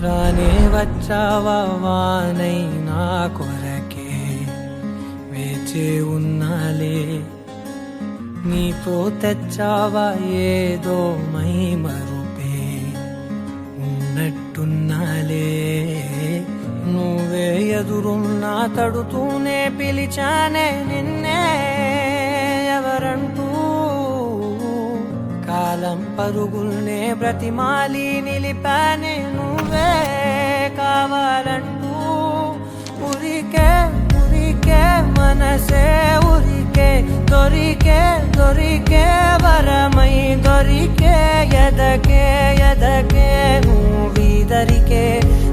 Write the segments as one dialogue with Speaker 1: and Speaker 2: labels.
Speaker 1: రానే వచ్చావా వానై నా కొరకే వేచే ఉన్నాలే నీతో తెచ్చావా ఏదో మై మరుపే ఉన్నట్టున్నాలే నువ్వే ఎదురున్నా తడుతూనే పిలిచానే నిన్నే ఎవరంటూ కాలం పరుగుల్నే బ్రతిమాలి నిలిపానే నువ్వే కావాలంటూ ఉరికే ఉరికే మనసే ఉరికే దొరికే దొరికే వరమై దొరికే ఎదకే ఎదకే నువ్విదరికే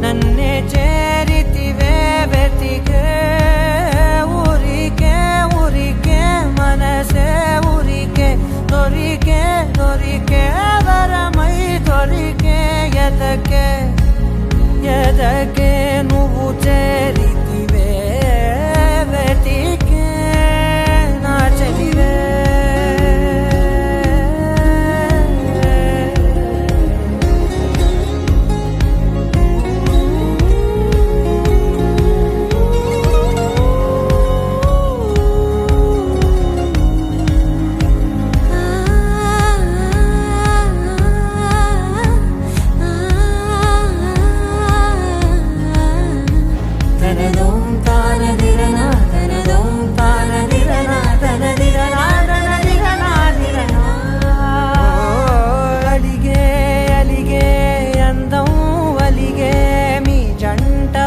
Speaker 1: నన్నే చేరితివే వెతికే ఊరికే ఊరికే మనసే ఊరికే దొరికే దొరికే వరమై దొరికే ఎదకే ఎదకే నువ్వు చేరితివే వెతికే నా చెలివే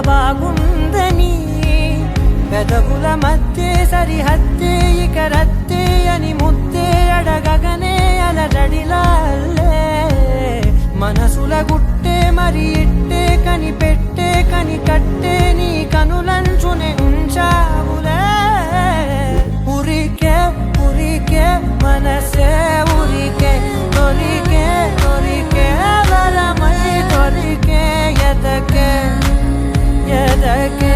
Speaker 1: బాగుందని పెదవుల మధ్య సరిహద్దే ఇక రద్దే అని ముద్దే అడగగనే అలజడిలాల్లే మనసుల గుట్టే మరి ఇట్టే కని పెట్టే కని కట్టే నీ కనులంచునే ఉంచావులే ఉరికే ఉరికే మనసే ఉరికే దొరికే దొరికే వరమై దొరికే ఎదకే ఎదకే